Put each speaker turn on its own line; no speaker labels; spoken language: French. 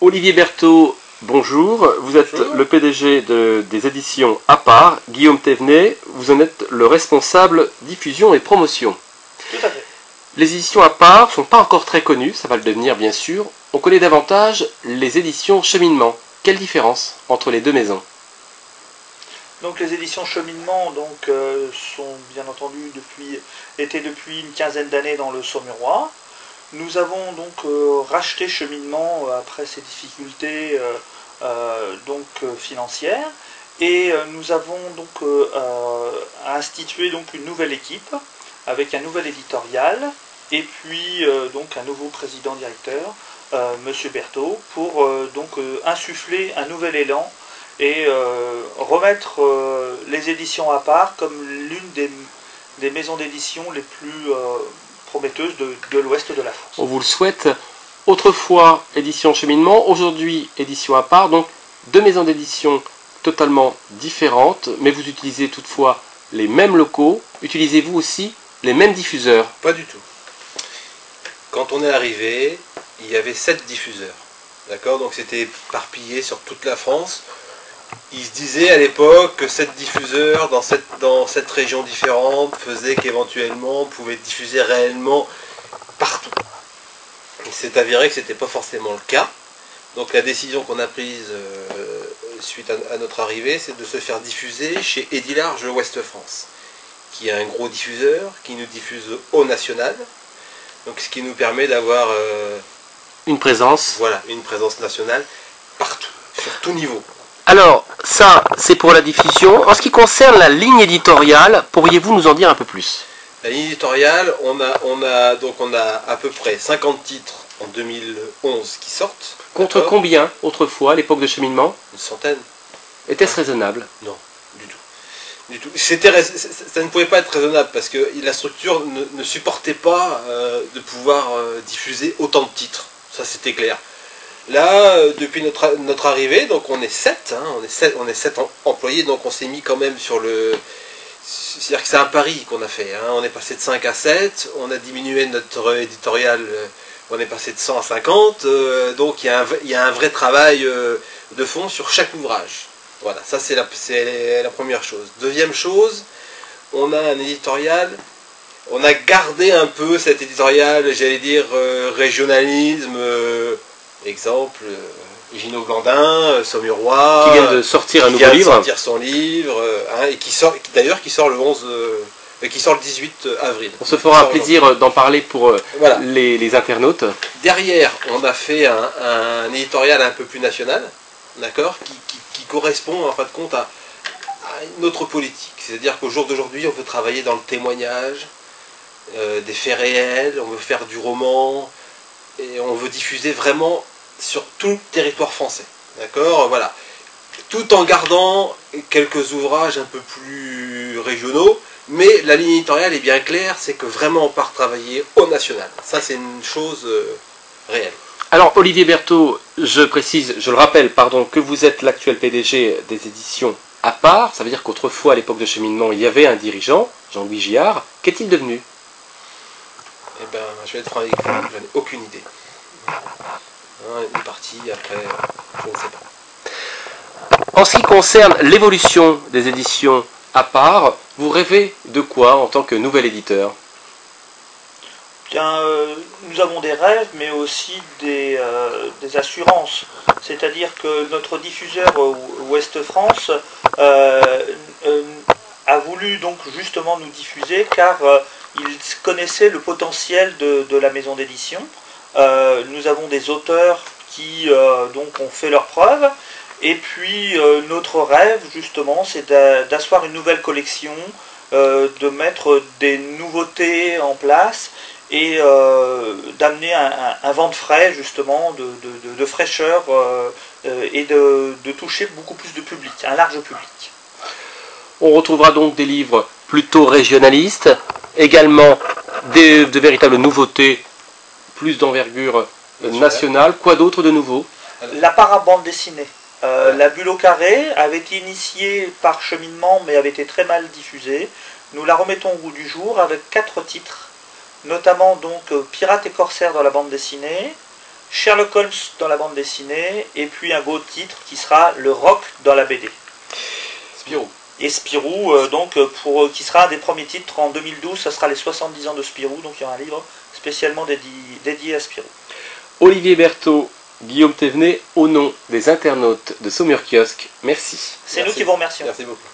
Olivier Berthaud, bonjour. Vous êtes le PDG des éditions à part. Guillaume Thévenet, vous en êtes le responsable diffusion et promotion.
Tout à fait.
Les éditions à part ne sont pas encore très connues, ça va le devenir bien sûr. On connaît davantage les éditions Cheminement. Quelle différence entre les deux maisons?
Donc les éditions Cheminement sont bien entendu depuis une quinzaine d'années dans le Saumurois. Nous avons racheté Cheminement après ces difficultés financières et nous avons institué une nouvelle équipe avec un nouvel éditorial et puis un nouveau président-directeur, Monsieur Berthaud, pour insuffler un nouvel élan et remettre les éditions à part comme l'une des maisons d'édition les plus prometteuse de l'ouest de la France.
On vous le souhaite. Autrefois, édition Cheminement, aujourd'hui, édition à part. Donc, deux maisons d'édition totalement différentes, mais vous utilisez toutefois les mêmes locaux. Utilisez-vous aussi les mêmes diffuseurs?
Pas du tout. Quand on est arrivé, il y avait 7 diffuseurs. D'accord? Donc c'était éparpillé sur toute la France. Il se disait à l'époque que 7 diffuseurs dans 7 régions différentes faisaient qu'éventuellement on pouvait diffuser réellement partout. Il s'est avéré que ce n'était pas forcément le cas. Donc la décision qu'on a prise suite à notre arrivée, c'est de se faire diffuser chez Edilarge Ouest France, qui est un gros diffuseur, qui nous diffuse au national. Donc ce qui nous permet d'avoir
une présence.
Voilà, une présence nationale partout, sur tout niveau.
Alors, ça, c'est pour la diffusion. En ce qui concerne la ligne éditoriale, pourriez-vous nous en dire un peu plus?
La ligne éditoriale, on a à peu près 50 titres en 2011 qui sortent.
Contre combien autrefois, à l'époque de Cheminement?
Une centaine.
Était-ce raisonnable?
Non, du tout. Du tout. Ça ne pouvait pas être raisonnable parce que la structure ne supportait pas de pouvoir diffuser autant de titres. Ça, c'était clair. Là, depuis notre arrivée, donc on est 7, on est 7 employés, donc on s'est mis quand même sur le... C'est-à-dire que c'est un pari qu'on a fait, hein. On est passé de 5 à 7, on a diminué notre éditorial, on est passé de 100 à 50, donc il y a un vrai travail de fond sur chaque ouvrage. Voilà, ça c'est la première chose. Deuxième chose, on a un éditorial, on a gardé un peu cet éditorial, j'allais dire, régionalisme... Exemple, Gino Glandin, Saumurois,
qui vient de sortir un nouveau livre.
Qui vient de sortir son livre, et qui sort le 18 avril.
On se fera plaisir d'en parler pour voilà, les internautes.
Derrière, on a fait un éditorial un peu plus national, d'accord, qui correspond en fin de compte à notre politique. C'est-à-dire qu'au jour d'aujourd'hui, on veut travailler dans le témoignage, des faits réels, on veut faire du roman, et on veut diffuser vraiment sur tout le territoire français, d'accord, voilà, tout en gardant quelques ouvrages un peu plus régionaux, mais la ligne éditoriale est bien claire, c'est que vraiment on part travailler au national. Ça, c'est une chose réelle.
Alors, Olivier Berthaud, je précise, je le rappelle, pardon, que vous être l'actuel PDG des éditions à part. Ça veut dire qu'autrefois, à l'époque de Cheminement, il y avait un dirigeant, Jean-Louis Giard. Qu'est-il devenu?
Eh bien, je vais être franc avec vous, j'en ai aucune idée. Il est parti, après, je ne sais pas.
En ce qui concerne l'évolution des éditions à part, vous rêvez de quoi en tant que nouvel éditeur?
Bien, nous avons des rêves, mais aussi des assurances. C'est-à-dire que notre diffuseur Ouest France a voulu justement nous diffuser car il connaissait le potentiel de la maison d'édition. Nous avons des auteurs qui ont fait leurs preuves, et puis notre rêve justement c'est d'asseoir une nouvelle collection, de mettre des nouveautés en place et d'amener un vent de frais justement, de fraîcheur et de toucher beaucoup plus de public, un large public.
On retrouvera donc des livres plutôt régionalistes, également de véritables nouveautés, plus d'envergure nationale. Quoi d'autre de nouveau?
La parabande dessinée. La Bulle au carré avait été initiée par Cheminement, mais avait été très mal diffusée. Nous la remettons au goût du jour avec 4 titres, notamment Pirates et corsaires dans la bande dessinée, Sherlock Holmes dans la bande dessinée, et puis un beau titre qui sera le Rock dans la BD.
Spirou.
Et Spirou, qui sera un des premiers titres en 2012, ça sera les 70 ans de Spirou, donc il y aura un livre spécialement dédié à Spirou.
Olivier Berthaud, Guillaume Thévenet, au nom des internautes de Saumur Kiosque, merci.
C'est nous qui vous remercions.
Merci beaucoup.